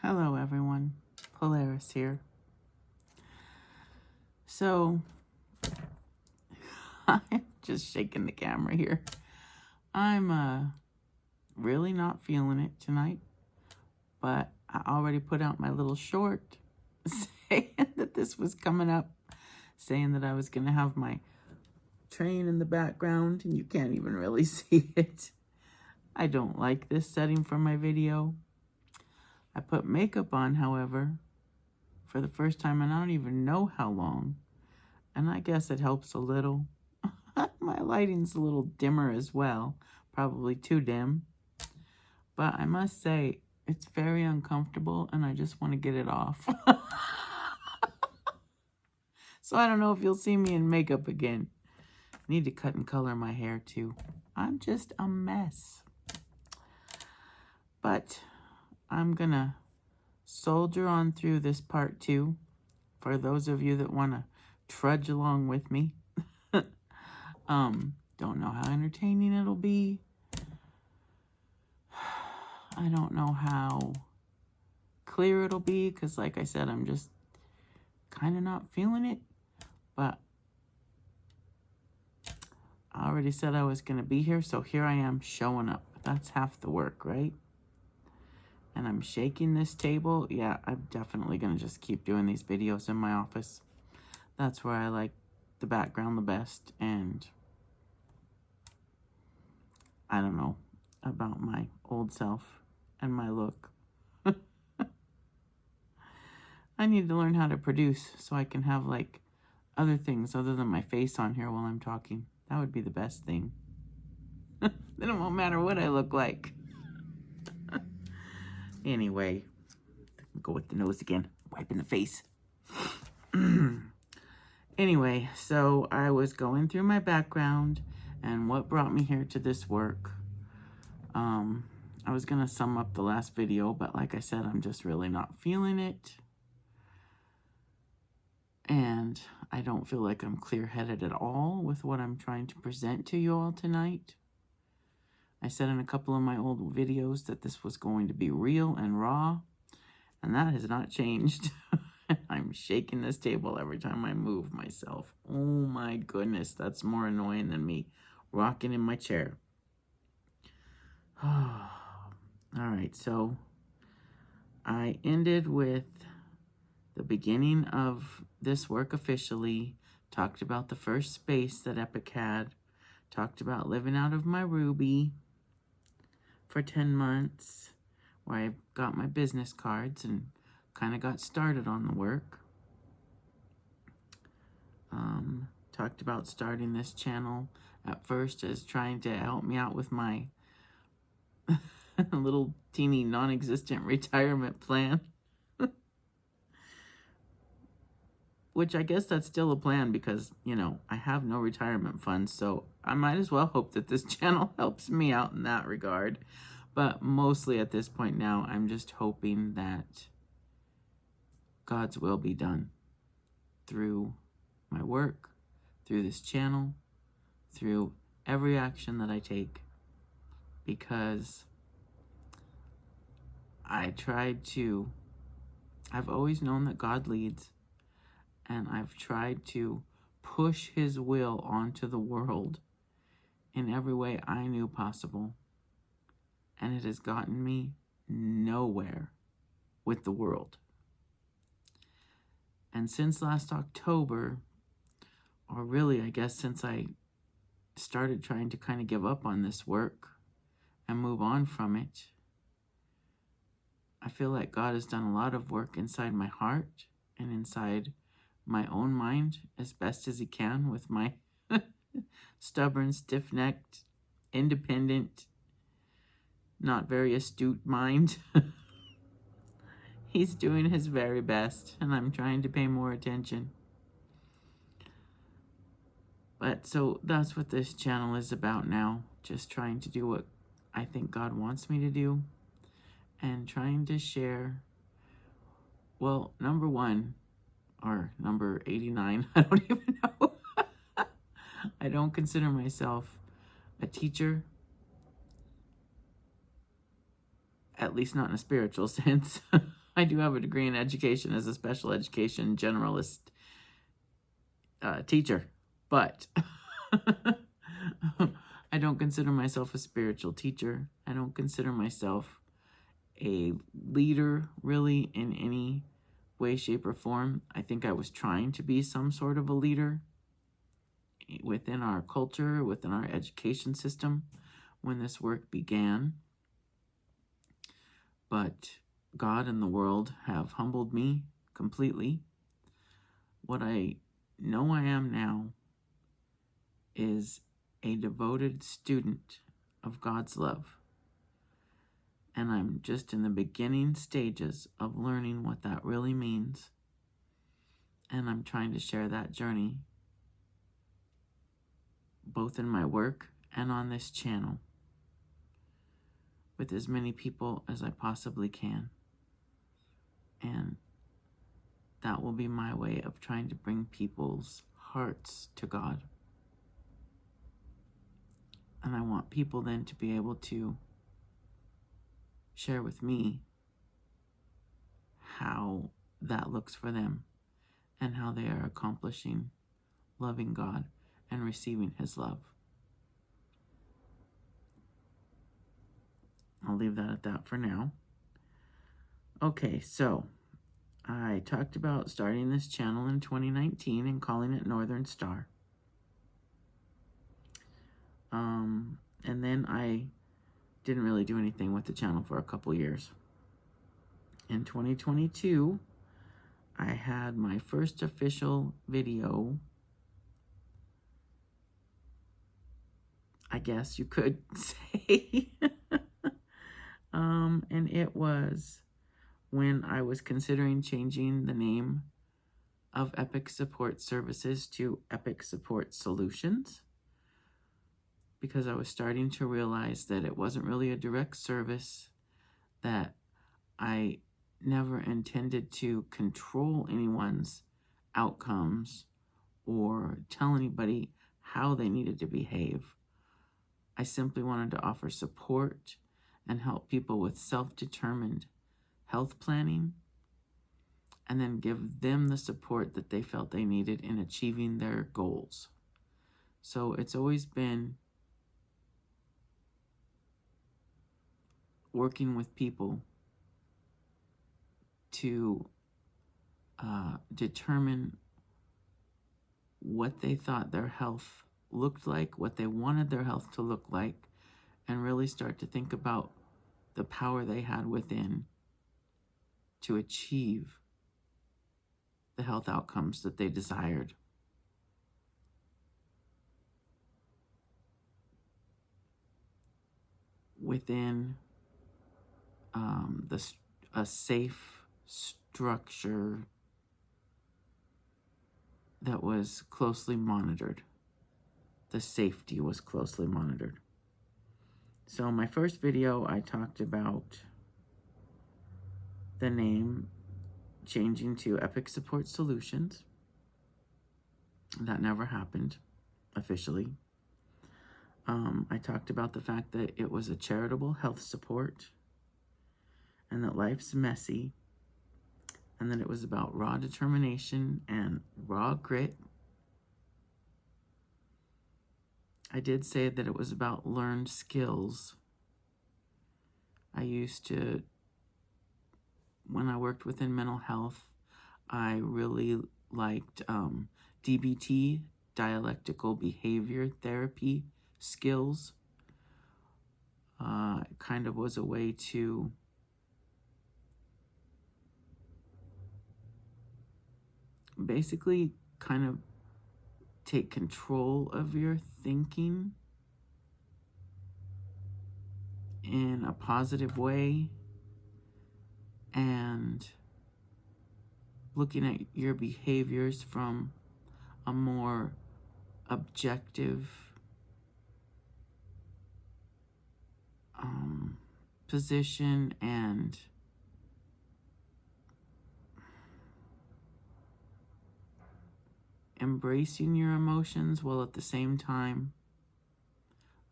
Hello everyone, Polaris here. So, I'm just shaking the camera here. I'm really not feeling it tonight, but I already put out my little short saying that this was coming up, saying that I was going to have my train in the background, and you can't even really see it. I don't like this setting for my video. I put makeup on, however, for the first time, and I don't even know how long. And I guess it helps a little. My lighting's a little dimmer as well. Probably too dim. But I must say, it's very uncomfortable and I just want to get it off. So I don't know if you'll see me in makeup again. I need to cut and color my hair too. I'm just a mess. But I'm gonna soldier on through this part 2 for those of you that want to trudge along with me. Don't know how entertaining it'll be. I don't know how clear it'll be because, like I said, I'm just kind of not feeling it. But I already said I was going to be here, so here I am showing up. That's half the work, right? And I'm shaking this table. Yeah, I'm definitely going to just keep doing these videos in my office. That's where I like the background the best. And I don't know about my old self and my look. I need to learn how to produce so I can have like other things other than my face on here while I'm talking. That would be the best thing. Then it won't matter what I look like. Anyway, go with the nose again. Wiping the face. Anyway, so I was going through my background and what brought me here to this work. I was going to sum up the last video, but like I said, I'm just really not feeling it. And I don't feel like I'm clear-headed at all with what I'm trying to present to you all tonight. I said in a couple of my old videos that this was going to be real and raw, and that has not changed. I'm shaking this table every time I move myself. Oh my goodness, that's more annoying than me rocking in my chair. All right, so I ended with the beginning of this work officially, talked about the first space that Epic had, talked about living out of my Ruby for 10 months, where I got my business cards and kind of got started on the work. Talked about starting this channel at first as trying to help me out with my little teeny non-existent retirement plan. Which I guess that's still a plan because, you know, I have no retirement funds, so I might as well hope that this channel helps me out in that regard. But mostly at this point now, I'm just hoping that God's will be done through my work, through this channel, through every action that I take. Because I've always known that God leads. And I've tried to push his will onto the world in every way I knew possible. And it has gotten me nowhere with the world. And since last October, or really I guess since I started trying to kind of give up on this work and move on from it, I feel like God has done a lot of work inside my heart and inside my own mind as best as he can with my stubborn, stiff-necked, independent, not very astute mind. He's doing his very best, and I'm trying to pay more attention. But so that's what this channel is about now. Just trying to do what I think God wants me to do. And trying to share, well, number 1, or number 89, I don't even know. I don't consider myself a teacher, at least not in a spiritual sense. I do have a degree in education as a special education generalist teacher, but I don't consider myself a spiritual teacher. I don't consider myself a leader really in any way, shape, or form. I think I was trying to be some sort of a leader within our culture, within our education system when this work began. But God and the world have humbled me completely. What I know I am now is a devoted student of God's love. And I'm just in the beginning stages of learning what that really means. And I'm trying to share that journey both in my work and on this channel with as many people as I possibly can. And that will be my way of trying to bring people's hearts to God. And I want people then to be able to share with me how that looks for them and how they are accomplishing loving God and receiving His love. I'll leave that at that for now. Okay, so I talked about starting this channel in 2019 and calling it Northern Star. And then I didn't really do anything with the channel for a couple years. In 2022, I had my first official video, I guess you could say. And it was when I was considering changing the name of Epic Support Services to Epic Support Solutions, because I was starting to realize that it wasn't really a direct service, that I never intended to control anyone's outcomes or tell anybody how they needed to behave. I simply wanted to offer support and help people with self-determined health planning, and then give them the support that they felt they needed in achieving their goals. So it's always been working with people to determine what they thought their health looked like, what they wanted their health to look like, and really start to think about the power they had within to achieve the health outcomes that they desired. Within a safe structure that was closely monitored. The safety was closely monitored. So in my first video, I talked about the name changing to Epic Support Solutions. That never happened officially. I talked about the fact that it was a charitable health support, and that life's messy, and that it was about raw determination and raw grit. I did say that it was about learned skills. I used to, when I worked within mental health, I really liked DBT, dialectical behavior therapy skills. It kind of was a way to basically kind of take control of your thinking in a positive way, and looking at your behaviors from a more objective position, and embracing your emotions while at the same time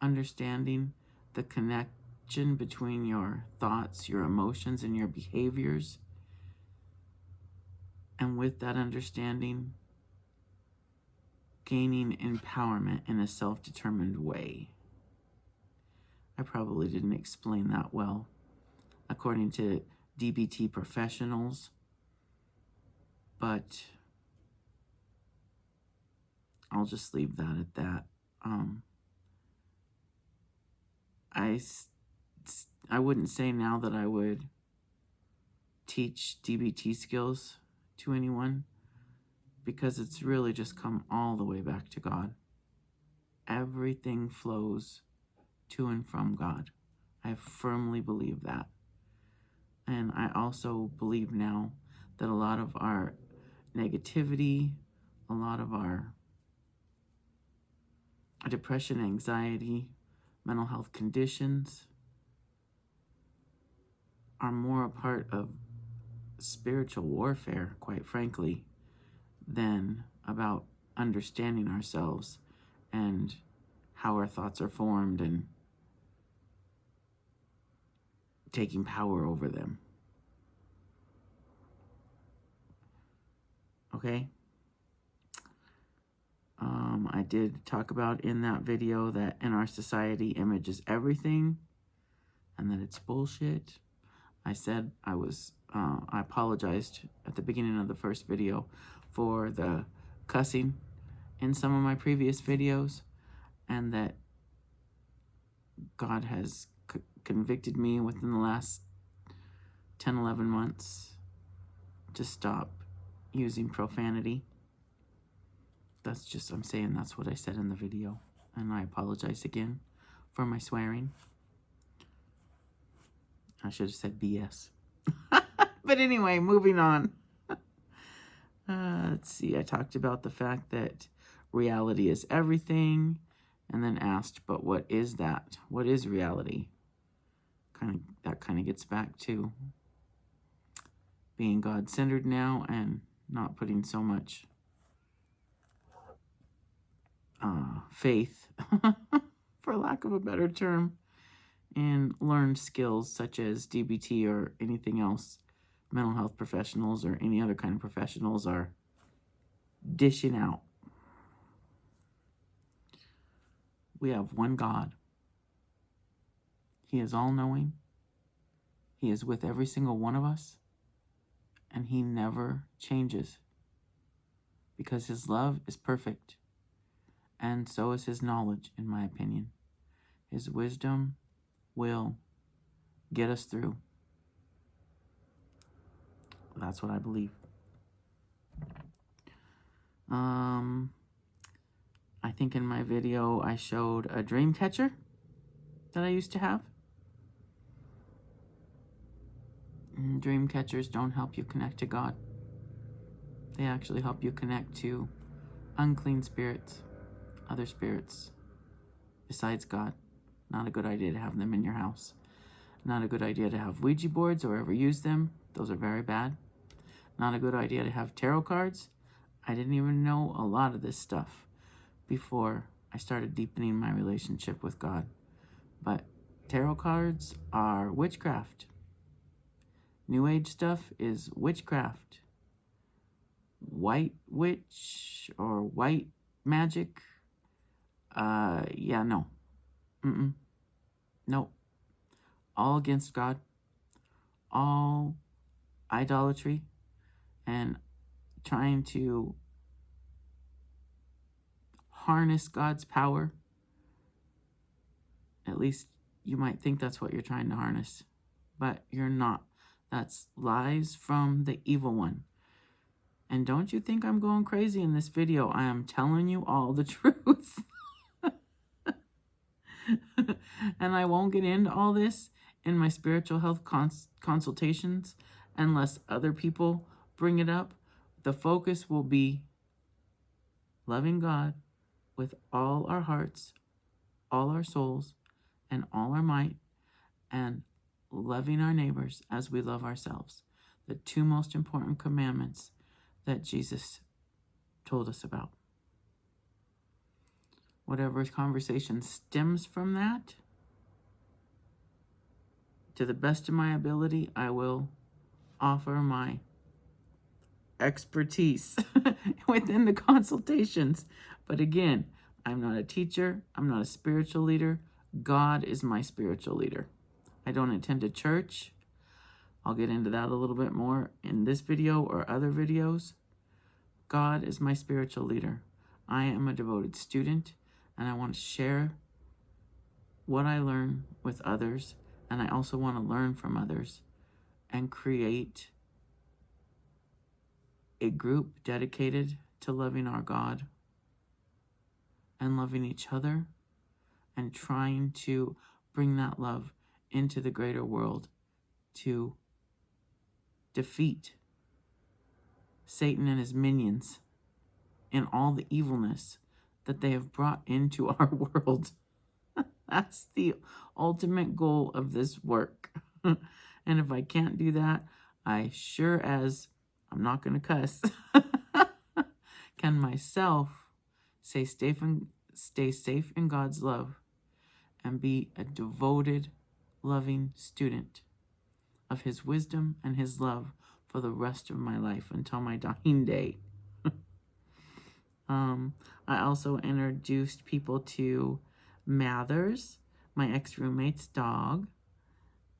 understanding the connection between your thoughts, your emotions, and your behaviors, And with that understanding, gaining empowerment in a self-determined way. I probably didn't explain that well, according to DBT professionals, but I'll just leave that at that. I wouldn't say now that I would teach DBT skills to anyone, because it's really just come all the way back to God. Everything flows to and from God. I firmly believe that. And I also believe now that a lot of our negativity, a lot of our depression, anxiety, mental health conditions are more a part of spiritual warfare, quite frankly, than about understanding ourselves and how our thoughts are formed and taking power over them. Okay? I did talk about in that video that in our society, image is everything and that it's bullshit. I said I apologized at the beginning of the first video for the cussing in some of my previous videos, and that God has convicted me within the last 10, 11 months to stop using profanity. I'm saying that's what I said in the video, and I apologize again for my swearing. I should have said BS. But anyway, moving on. Let's see, I talked about the fact that reality is everything, and then asked, but what is that? What is reality? That kind of gets back to being God-centered now and not putting so much faith, for lack of a better term, in learned skills such as DBT or anything else mental health professionals or any other kind of professionals are dishing out. We have one God. He is all-knowing. He is with every single one of us, and he never changes, because his love is perfect, and so is his knowledge, in my opinion. His wisdom will get us through. That's what I believe. I think in my video I showed a dream catcher that I used to have. Dream catchers don't help you connect to God. They actually help you connect to unclean spirits, other spirits besides God. Not a good idea to have them in your house. Not a good idea to have Ouija boards or ever use them. Those are very bad. Not a good idea to have tarot cards. I didn't even know a lot of this stuff before I started deepening my relationship with God. But tarot cards are witchcraft. New Age stuff is witchcraft. White witch or white magic. Yeah, no. Nope. All against God. All idolatry and trying to harness God's power. At least you might think that's what you're trying to harness, but you're not. That's lies from the evil one. And don't you think I'm going crazy in this video. I am telling you all the truth. And I won't get into all this in my spiritual health consultations unless other people bring it up. The focus will be loving God with all our hearts, all our souls, and all our might, and loving our neighbors as we love ourselves. The two most important commandments that Jesus told us about. Whatever conversation stems from that, to the best of my ability, I will offer my expertise within the consultations. But again, I'm not a teacher. I'm not a spiritual leader. God is my spiritual leader. I don't attend a church. I'll get into that a little bit more in this video or other videos. God is my spiritual leader. I am a devoted student, and I want to share what I learn with others, and I also want to learn from others and create a group dedicated to loving our God and loving each other and trying to bring that love into the greater world to defeat Satan and his minions and all the evilness that they have brought into our world. That's the ultimate goal of this work. And if I can't do that, I sure as, I'm not going to cuss, can myself stay safe in God's love and be a devoted, loving student of his wisdom and his love for the rest of my life until my dying day. I also introduced people to Mathers, my ex-roommate's dog.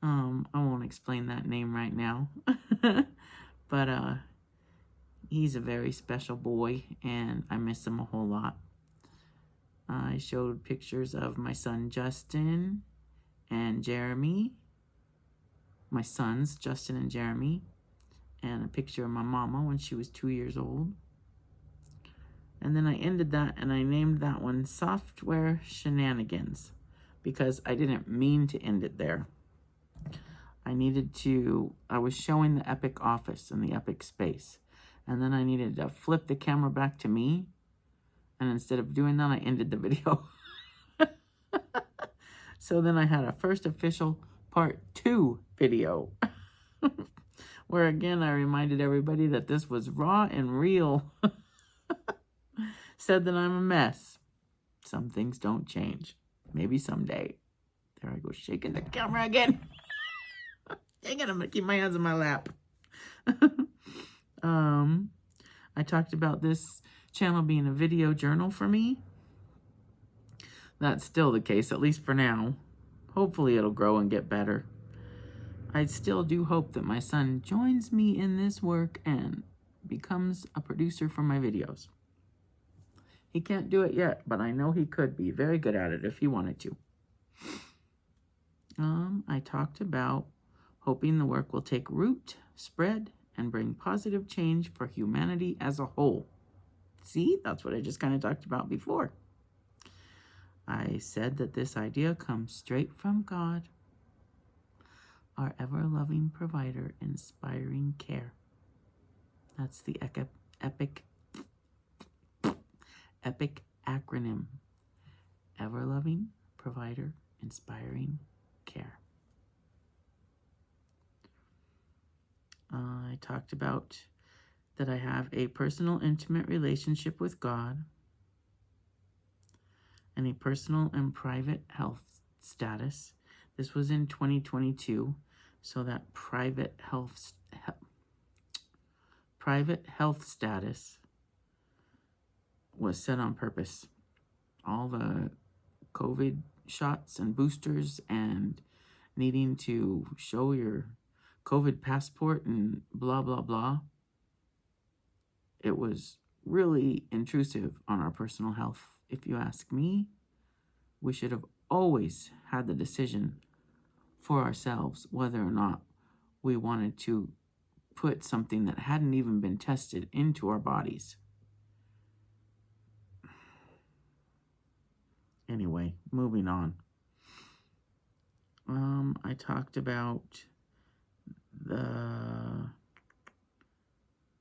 I won't explain that name right now. But he's a very special boy, and I miss him a whole lot. I showed pictures of my son Justin and Jeremy, my sons Justin and Jeremy, and a picture of my mama when she was 2 years old. And then I ended that and I named that one Software Shenanigans because I didn't mean to end it there. I was showing the Epic office and the Epic space, and then I needed to flip the camera back to me, and instead of doing that, I ended the video. So then I had a first official part 2 video where again I reminded everybody that this was raw and real. Said that I'm a mess. Some things don't change. Maybe someday. There I go, shaking the camera again. Dang it, I'm gonna keep my hands in my lap. I talked about this channel being a video journal for me. That's still the case, at least for now. Hopefully it'll grow and get better. I still do hope that my son joins me in this work and becomes a producer for my videos. He can't do it yet, but I know he could be very good at it if he wanted to. I talked about hoping the work will take root, spread, and bring positive change for humanity as a whole. See, that's what I just kind of talked about before. I said that this idea comes straight from God, our ever-loving provider, inspiring care. That's the EPIC acronym. Ever-loving provider, inspiring care. I talked about that I have a personal, intimate relationship with God and a personal and private health status. This was in 2022, so that private health status was set on purpose. All the COVID shots and boosters and needing to show your COVID passport and blah, blah, blah. It was really intrusive on our personal health. If you ask me, we should have always had the decision for ourselves whether or not we wanted to put something that hadn't even been tested into our bodies. Anyway, moving on. I talked about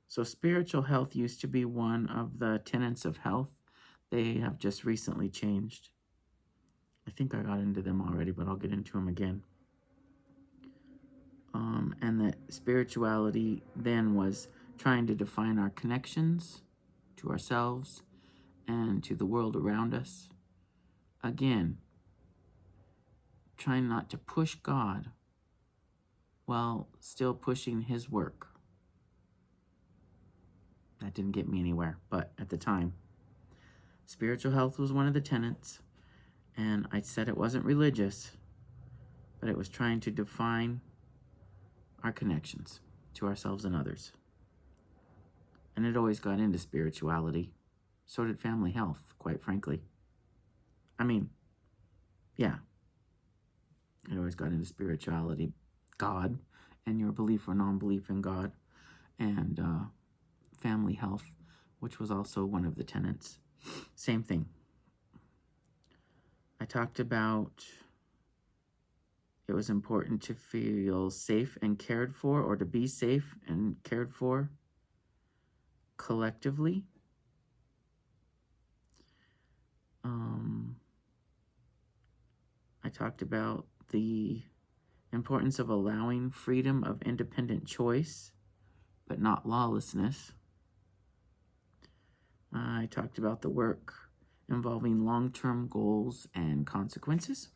so spiritual health used to be one of the tenets of health. They have just recently changed. I think I got into them already, but I'll get into them again. And that spirituality then was trying to define our connections to ourselves and to the world around us. Again, trying not to push God while still pushing his work. That didn't get me anywhere, but at the time, spiritual health was one of the tenets, and I said it wasn't religious, but it was trying to define our connections to ourselves and others. And it always got into spirituality. So did family health, quite frankly. I mean, yeah, it always got into spirituality, God, and your belief or non-belief in God, and family health, which was also one of the tenets. Same thing. I talked about it was important to feel safe and cared for, or to be safe and cared for collectively. I talked about the importance of allowing freedom of independent choice, but not lawlessness. I talked about the work involving long-term goals and consequences.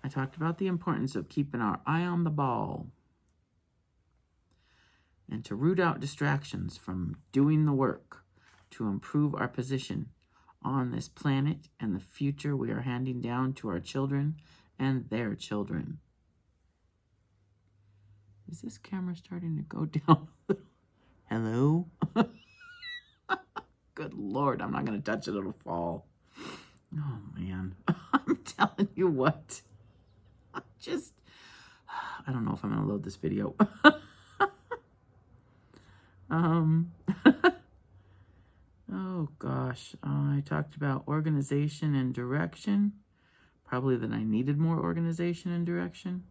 I talked about the importance of keeping our eye on the ball and to root out distractions from doing the work to improve our position on this planet and the future we are handing down to our children and their children. Is this camera starting to go down? Hello? Good Lord, I'm not going to touch it, it'll fall. Oh, man. I'm telling you what. I don't know if I'm going to load this video. Oh, gosh. I talked about organization and direction. Probably that I needed more organization and direction.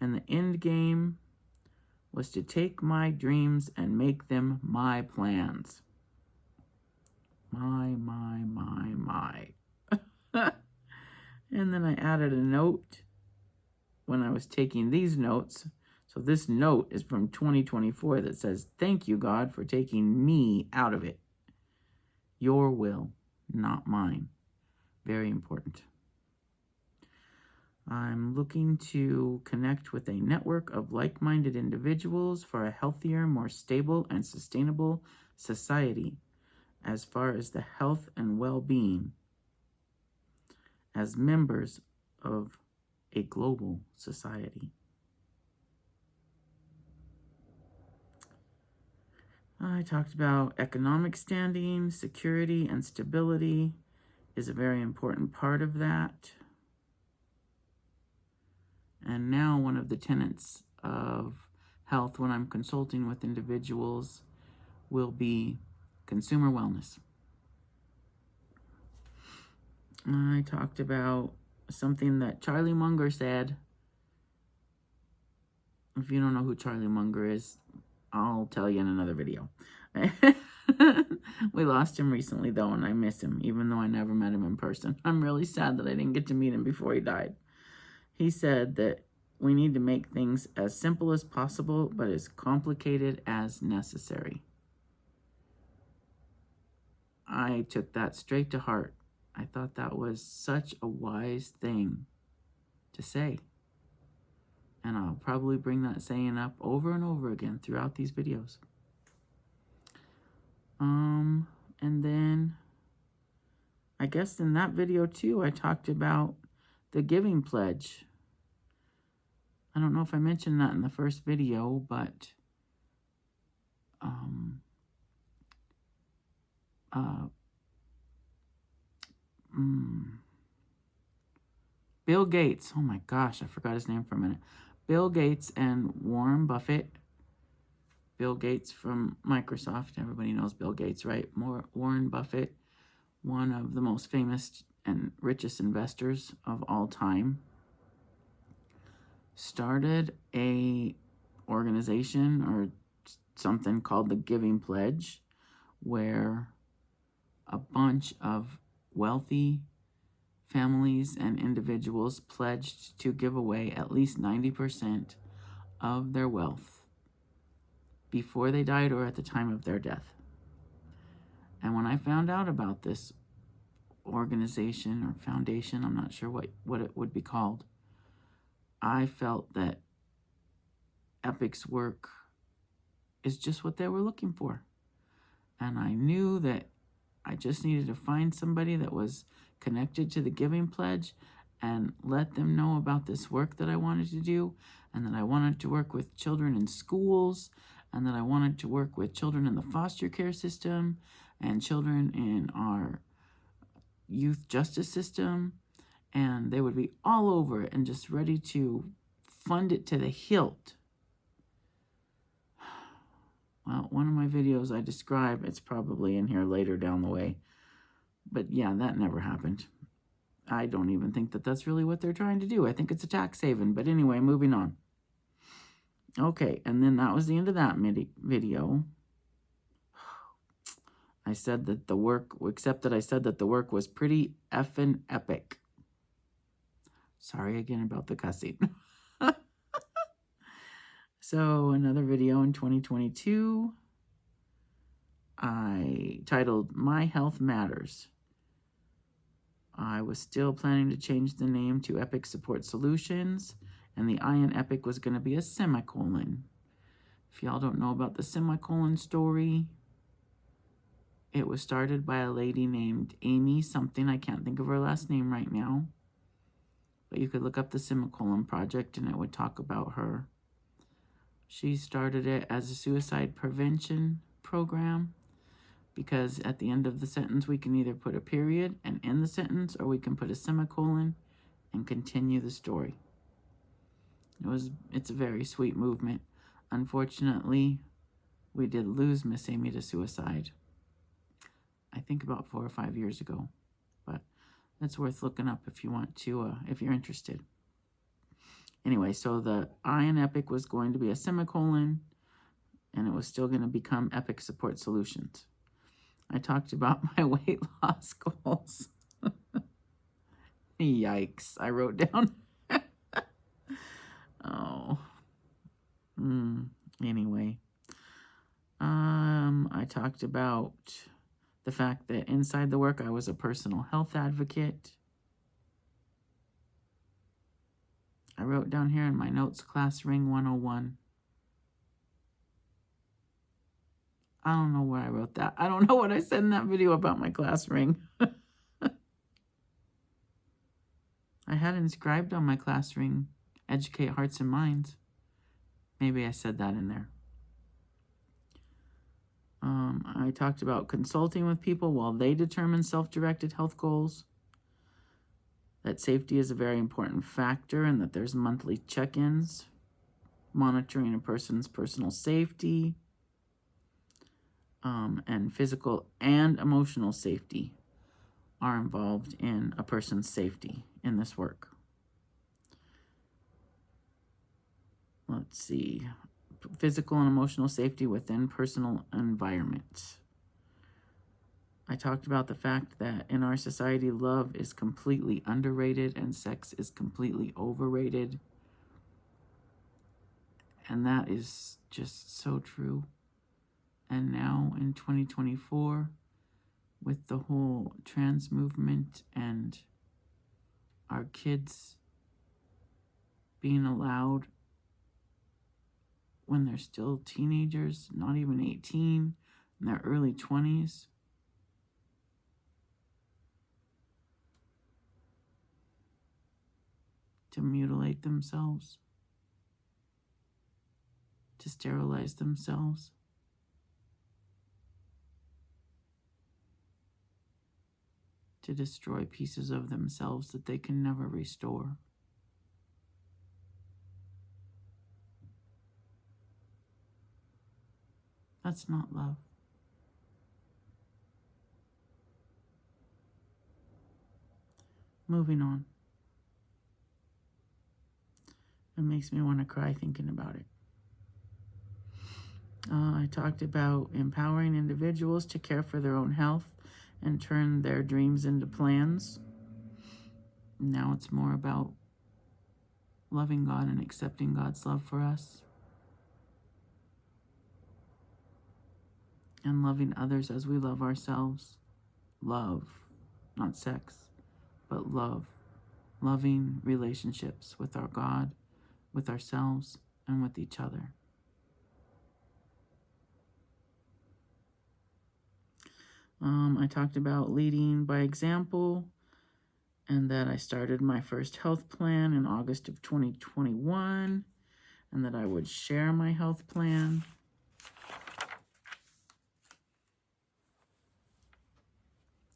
And the end game was to take my dreams and make them my plans. My. And then I added a note when I was taking these notes. So this note is from 2024 that says, "Thank you, God, for taking me out of it. Your will, not mine." Very important. I'm looking to connect with a network of like-minded individuals for a healthier, more stable, and sustainable society as far as the health and well-being as members of a global society. I talked about economic standing, security, and stability is a very important part of that. And now one of the tenets of health when I'm consulting with individuals will be consumer wellness. I talked about something that Charlie Munger said. If you don't know who Charlie Munger is, I'll tell you in another video. We lost him recently, though, and I miss him, even though I never met him in person. I'm really sad that I didn't get to meet him before he died. He said that we need to make things as simple as possible, but as complicated as necessary. I took that straight to heart. I thought that was such a wise thing to say. And I'll probably bring that saying up over and over again throughout these videos. And then I guess in that video too, I talked about the giving pledge. I don't know if I mentioned that in the first video, but Bill Gates, oh my gosh, I forgot his name for a minute. Bill Gates and Warren Buffett. Bill Gates from Microsoft. Everybody knows Bill Gates, right? Warren Buffett, one of the most famous and richest investors of all time, started a organization or something called the Giving Pledge, where a bunch of wealthy families and individuals pledged to give away at least 90% of their wealth before they died or at the time of their death. And when I found out about this organization or foundation, I'm not sure what it would be called, I felt that Epic's work is just what they were looking for. And I knew that I just needed to find somebody that was connected to the Giving Pledge and let them know about this work that I wanted to do, and that I wanted to work with children in schools, and that I wanted to work with children in the foster care system and children in our youth justice system, and they would be all over it and just ready to fund it to the hilt. Well, one of my videos I describe, it's probably in here later down the way. But yeah, that never happened. I don't even think that that's really what they're trying to do. I think it's a tax haven. But anyway, moving on. Okay, and then that was the end of that video. I said that the work, except that I said that the work was pretty effing epic. Sorry again about the cussing. So another video in 2022, I titled My Health Matters. I was still planning to change the name to Epic Support Solutions, and the I in Epic was going to be a semicolon. If y'all don't know about the semicolon story, it was started by a lady named Amy something. I can't think of her last name right now. But you could look up the Semicolon Project and it would talk about her. She started it as a suicide prevention program because at the end of the sentence we can either put a period and end the sentence, or we can put a semicolon and continue the story. It's a very sweet movement. Unfortunately, we did lose Miss Amy to suicide. I think about 4 or 5 years ago, but it's worth looking up if you want to, if you're interested. Anyway, so the I in Epic was going to be a semicolon, and it was still going to become Epic Support Solutions. I talked about my weight loss goals. Yikes, I wrote down. Oh. Anyway. I talked about the fact that inside the work I was a personal health advocate. I wrote down here in my notes, Class Ring 101. I don't know where I wrote that. I don't know what I said in that video about my class ring. I had inscribed on my class ring, Educate Hearts and Minds. Maybe I said that in there. I talked about consulting with people while they determine self-directed health goals. That safety is a very important factor and that there's monthly check-ins, monitoring a person's personal safety, and physical and emotional safety are involved in a person's safety in this work. Let's see. Physical and emotional safety within personal environments. I talked about the fact that in our society, love is completely underrated and sex is completely overrated. And that is just so true. And now in 2024, with the whole trans movement and our kids being allowed when they're still teenagers, not even 18, in their early 20s, to mutilate themselves, to sterilize themselves. To destroy pieces of themselves that they can never restore. That's not love. Moving on. It makes me want to cry thinking about it. I talked about empowering individuals to care for their own health and turn their dreams into plans. Now it's more about loving God and accepting God's love for us. And loving others as we love ourselves. Love, not sex, but love. Loving relationships with our God, with ourselves, and with each other. I talked about leading by example, and that I started my first health plan in August of 2021, and that I would share my health plan.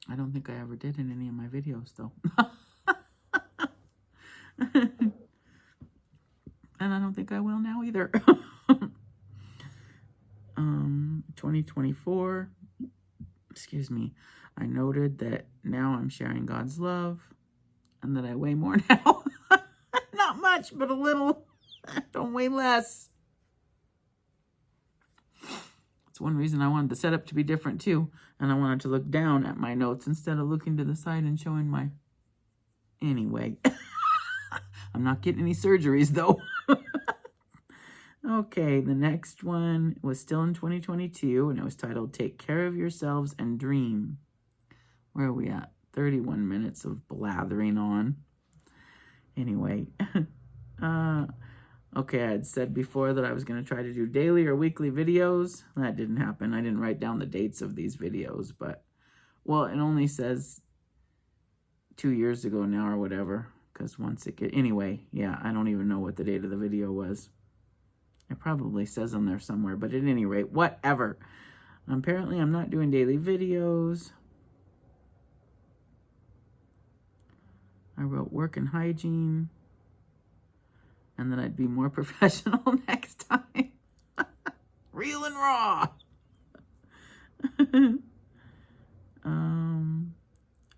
I don't think I ever did in any of my videos, though. And I don't think I will now either. 2024, excuse me, I noted that now I'm sharing God's love and that I weigh more now. Not much, but a little. Don't weigh less. It's one reason I wanted the setup to be different too. And I wanted to look down at my notes instead of looking to the side and showing my... Anyway. I'm not getting any surgeries though. Okay, the next one was still in 2022, and it was titled Take Care of Yourselves and Dream. Where are we at? 31 minutes of blathering on. Anyway, okay, I had said before that I was going to try to do daily or weekly videos. That didn't happen. I didn't write down the dates of these videos, but, well, it only says 2 years ago now or whatever, because once it get, anyway, yeah, I don't even know what the date of the video was. It probably says on there somewhere, but at any rate, whatever. Apparently, I'm not doing daily videos. I wrote work and hygiene, and then I'd be more professional next time. Real and raw.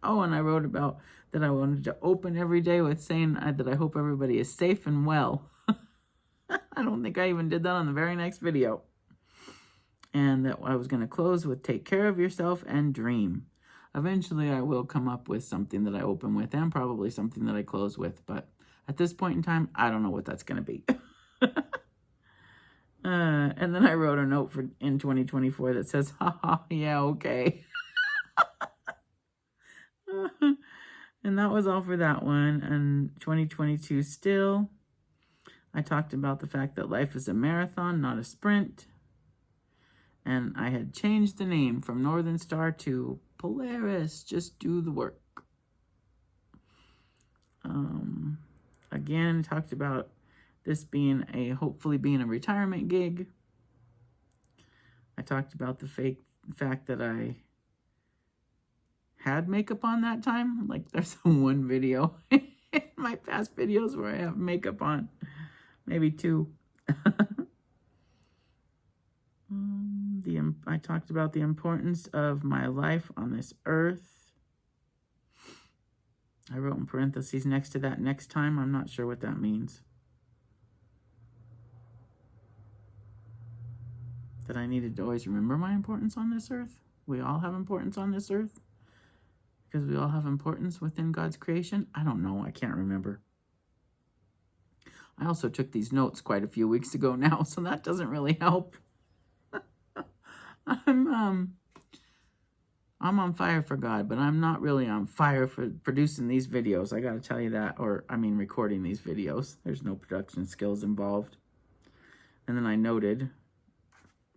Oh, and I wrote about that I wanted to open every day with saying that I hope everybody is safe and well. I don't think I even did that on the very next video. And that I was going to close with take care of yourself and dream. Eventually, I will come up with something that I open with and probably something that I close with. But at this point in time, I don't know what that's going to be. And then I wrote a note for in 2024 that says, haha, yeah, okay. And that was all for that one. And 2022 still. I talked about the fact that life is a marathon, not a sprint. And I had changed the name from Northern Star to Polaris. Just do the work. Again, talked about this being hopefully being a retirement gig. I talked about the fact that I had makeup on that time. Like there's one video in my past videos where I have makeup on. Maybe 2. I talked about the importance of my life on this earth. I wrote in parentheses next to that next time. I'm not sure what that means. That I needed to always remember my importance on this earth. We all have importance on this earth. Because we all have importance within God's creation. I don't know. I can't remember. I also took these notes quite a few weeks ago now, so that doesn't really help. I'm on fire for God, but I'm not really on fire for producing these videos. I got to tell you that, recording these videos. There's no production skills involved. And then I noted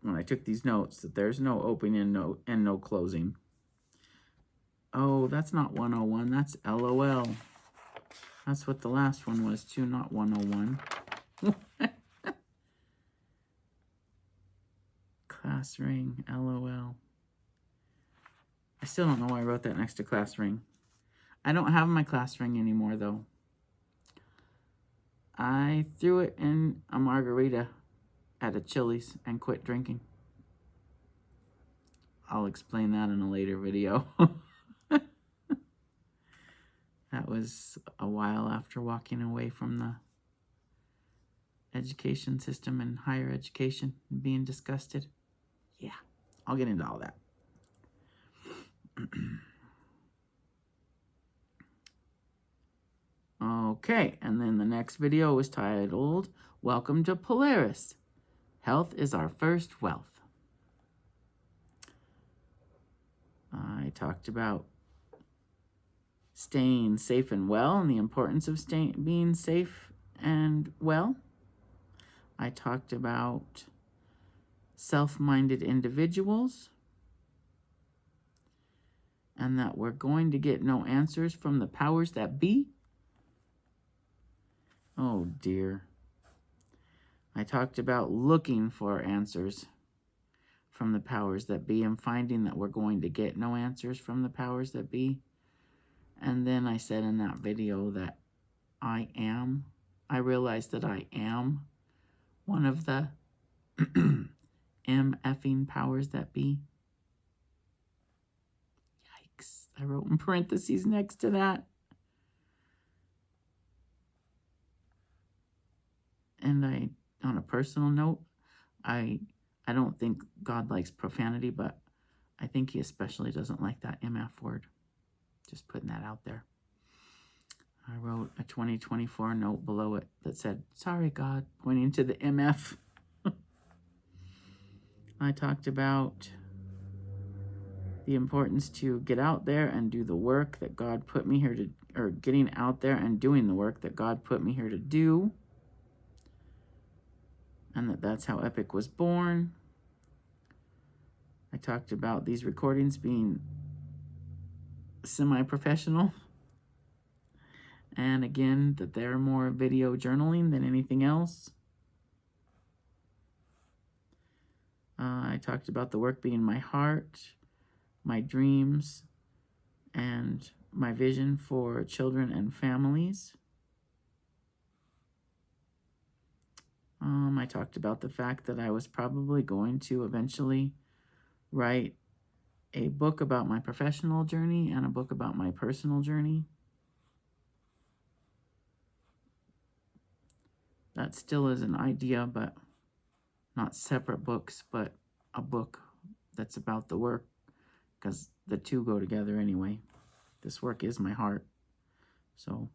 when I took these notes that there's no opening and no closing. Oh, that's not 101. That's LOL. That's what the last one was too, not 101. Class ring, LOL. I still don't know why I wrote that next to class ring. I don't have my class ring anymore, though. I threw it in a margarita at a Chili's and quit drinking. I'll explain that in a later video. That was a while after walking away from the education system and higher education and being disgusted. Yeah, I'll get into all that. Okay, and then the next video was titled, Welcome to Polaris. Health is our first wealth. I talked about staying safe and well and the importance of being safe and well. I talked about self-minded individuals, and that we're going to get no answers from the powers that be. Oh dear. I talked about looking for answers from the powers that be and finding that we're going to get no answers from the powers that be. And then I said in that video that I realized that I am one of the MFing powers that be. Yikes. I wrote in parentheses next to that. And on a personal note, I don't think God likes profanity, but I think he especially doesn't like that MF word. Just putting that out there. I wrote a 2024 note below it that said, "Sorry, God," pointing to the MF. I talked about the importance to get out there and do the work that God put me here to, or getting out there and doing the work that God put me here to do. And that's how Epic was born. I talked about these recordings being semi-professional. And again, that they're more video journaling than anything else. I talked about the work being my heart, my dreams, and my vision for children and families. I talked about the fact that I was probably going to eventually write a book about my professional journey and a book about my personal journey. That still is an idea, but not separate books, but a book that's about the work, because the two go together anyway. This work is my heart, so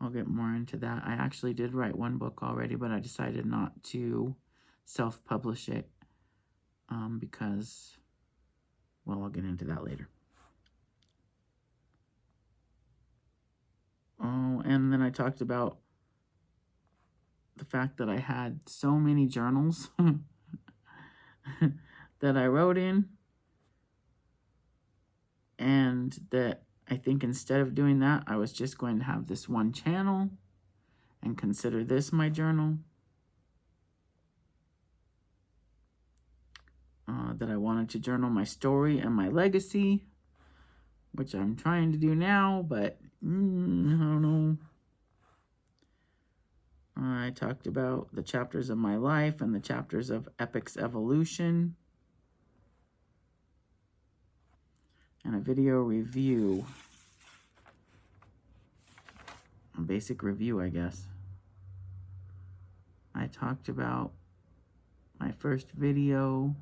I'll get more into that. I actually did write one book already, but I decided not to self-publish it because, well, I'll get into that later. Oh, and then I talked about the fact that I had so many journals that I wrote in, and that I think instead of doing that, I was just going to have this one channel and consider this my journal. That I wanted to journal my story and my legacy, which I'm trying to do now, but I don't know. I talked about the chapters of my life and the chapters of Epic's evolution. And a video review. A basic review, I guess. I talked about my first video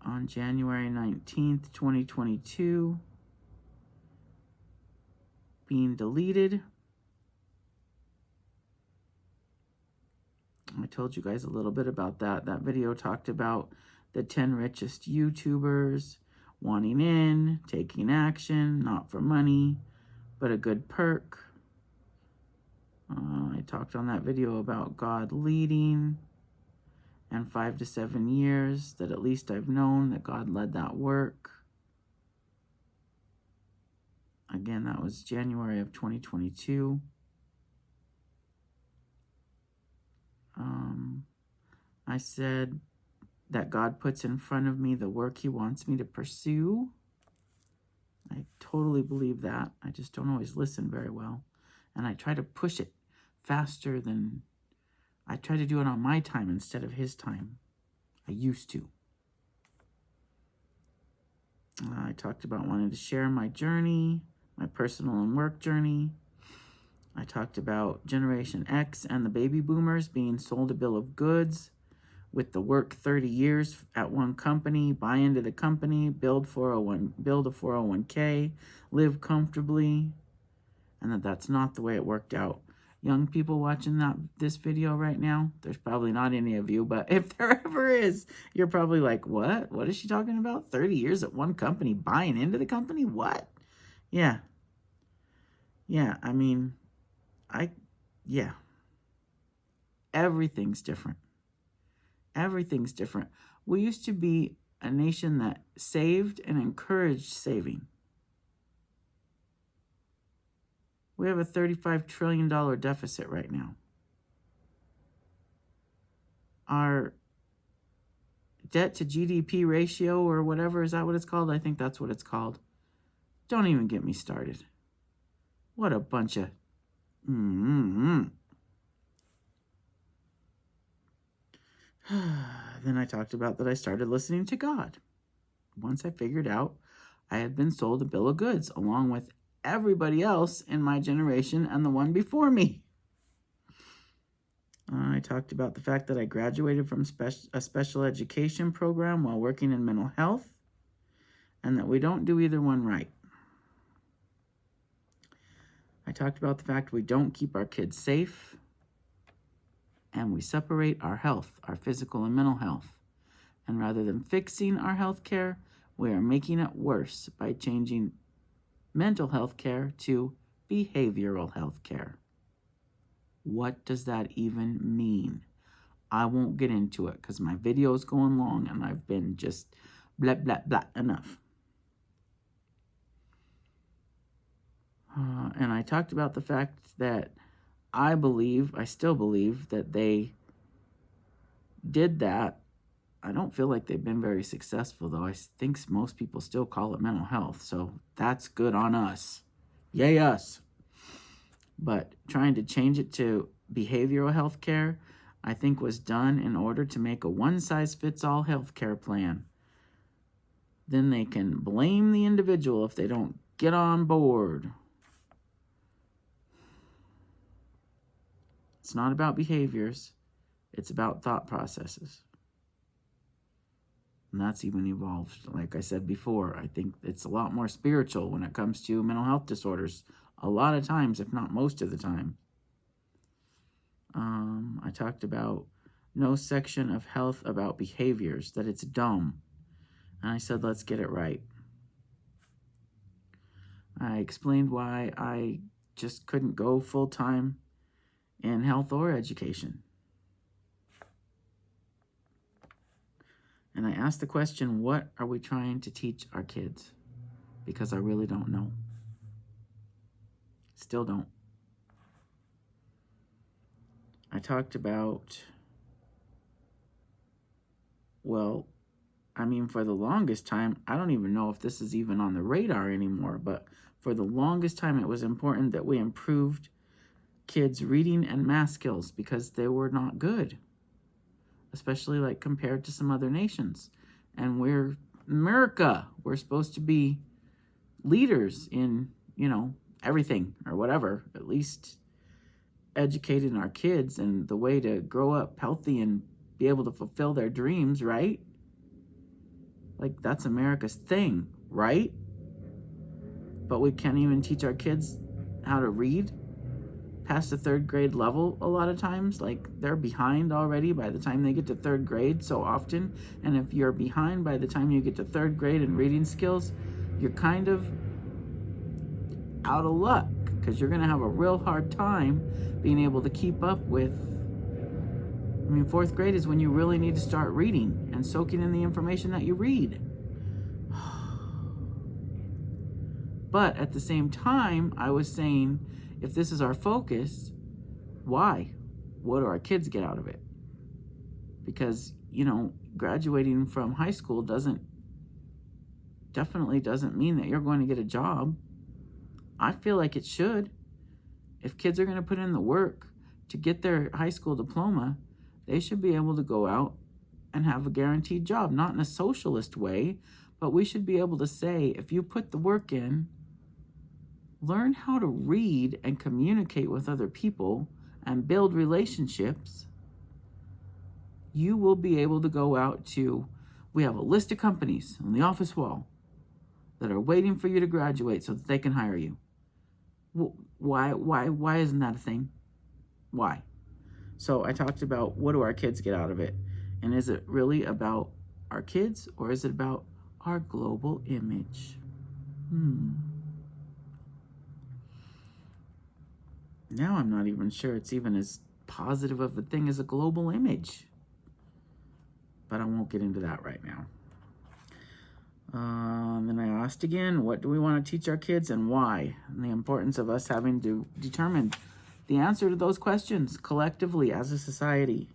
on January 19th, 2022 being deleted. I told you guys a little bit about that. That video talked about the 10 richest YouTubers wanting in, taking action, not for money, but a good perk. I talked on that video about God leading, and 5 to 7 years that at least I've known that God led that work. Again, that was January of 2022. I said that God puts in front of me the work he wants me to pursue. I totally believe that. I just don't always listen very well. And I try to push it faster than... I try to do it on my time instead of his time. I used to. I talked about wanting to share my journey, my personal and work journey. I talked about Generation X and the baby boomers being sold a bill of goods with the work 30 years at one company, buy into the company, build a 401k, live comfortably, and that's not the way it worked out. Young people watching this video right now, there's probably not any of you, but if there ever is, you're probably like, what? What is she talking about? 30 years at one company, buying into the company? What? Yeah. Yeah, I mean, Yeah, everything's different. Everything's different. We used to be a nation that saved and encouraged saving. We have a $35 trillion deficit right now. Our debt to GDP ratio or whatever, is that what it's called? I think that's what it's called. Don't even get me started. What a bunch of Then I talked about that I started listening to God. Once I figured out I had been sold a bill of goods along with everybody else in my generation and the one before me. I talked about the fact that I graduated from a special education program while working in mental health, and that we don't do either one right. I talked about the fact we don't keep our kids safe, and we separate our health, our physical and mental health. And rather than fixing our health care, we are making it worse by changing mental health care to behavioral health care. What does that even mean? I won't get into it because my video is going long and I've been just blah, blah, blah enough. And I talked about the fact that I still believe that they did that. I don't feel like they've been very successful, though. I think most people still call it mental health, so that's good on us. Yay, us. But trying to change it to behavioral health care, I think was done in order to make a one-size-fits-all health care plan. Then they can blame the individual if they don't get on board. It's not about behaviors. It's about thought processes. And that's even evolved. Like I said before, I think it's a lot more spiritual when it comes to mental health disorders. A lot of times, if not most of the time. I talked about no section of health about behaviors, that it's dumb. And I said, let's get it right. I explained why I just couldn't go full-time in health or education. And I asked the question, what are we trying to teach our kids? Because I really don't know. Still don't. I talked about, well, I mean, for the longest time, I don't even know if this is even on the radar anymore, but for the longest time, it was important that we improved kids' reading and math skills because they were not good, especially like compared to some other nations. And we're America. We're supposed to be leaders in, everything or whatever, at least educating our kids and the way to grow up healthy and be able to fulfill their dreams, right? Like, that's America's thing, right? But we can't even teach our kids how to read past the 3rd grade level a lot of times. Like, they're behind already by the time they get to 3rd grade so often. And if you're behind by the time you get to 3rd grade in reading skills, you're kind of out of luck because you're going to have a real hard time being able to keep up with. 4th grade is when you really need to start reading and soaking in the information that you read. But at the same time, I was saying, if this is our focus, why? What do our kids get out of it? Because, graduating from high school definitely doesn't mean that you're going to get a job. I feel like it should. If kids are going to put in the work to get their high school diploma, they should be able to go out and have a guaranteed job. Not in a socialist way, but we should be able to say, if you put the work in, learn how to read and communicate with other people and build relationships, you will be able to go out to, we have a list of companies on the office wall that are waiting for you to graduate so that they can hire you. Why isn't that a thing? Why? So I talked about, what do our kids get out of it? And is it really about our kids, or is it about our global image? Now I'm not even sure it's even as positive of a thing as a global image. But I won't get into that right now. Then I asked again, what do we want to teach our kids and why? And the importance of us having to determine the answer to those questions collectively as a society.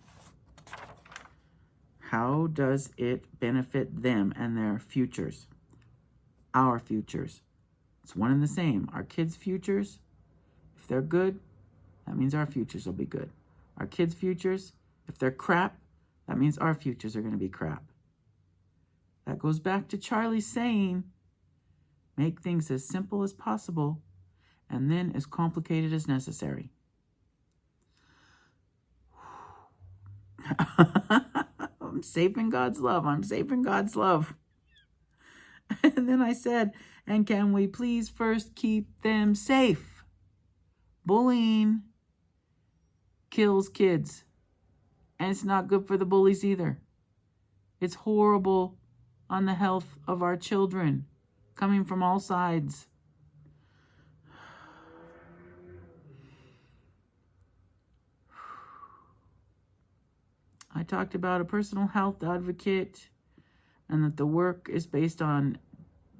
How does it benefit them and their futures? Our futures. It's one and the same. Our kids' futures, if they're good, that means our futures will be good. Our kids' futures, if they're crap, that means our futures are going to be crap. That goes back to Charlie saying, make things as simple as possible and then as complicated as necessary. I'm safe in God's love. I'm safe in God's love. And then I said, and can we please first keep them safe? Bullying kills kids. And it's not good for the bullies either. It's horrible on the health of our children, coming from all sides. I talked about a personal health advocate and that the work is based on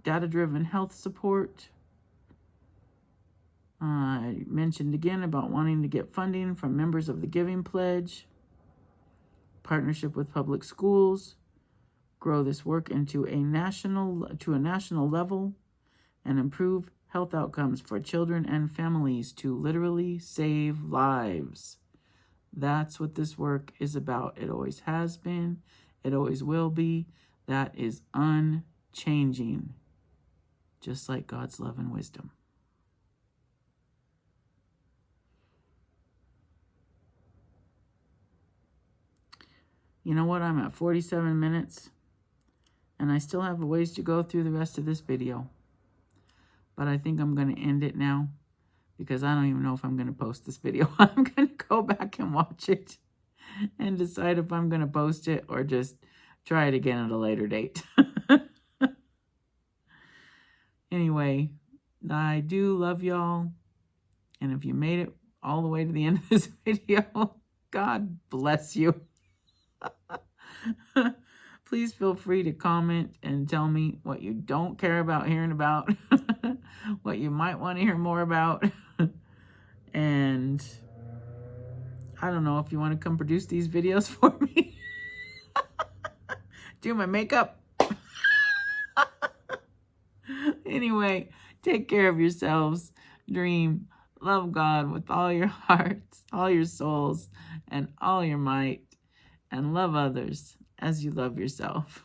data-driven health support. I mentioned again about wanting to get funding from members of the Giving Pledge, partnership with public schools, grow this work into a national level, and improve health outcomes for children and families to literally save lives. That's what this work is about. It always has been. It always will be. That is unchanging, just like God's love and wisdom. You know what? I'm at 47 minutes, and I still have a ways to go through the rest of this video. But I think I'm going to end it now because I don't even know if I'm going to post this video. I'm going to go back and watch it and decide if I'm going to post it or just try it again at a later date. Anyway, I do love y'all. And if you made it all the way to the end of this video, God bless you. Please feel free to comment and tell me what you don't care about hearing about, what you might want to hear more about. And I don't know if you want to come produce these videos for me. Do my makeup. Anyway, take care of yourselves. Dream. Love God with all your hearts, all your souls, and all your might. And love others as you love yourself.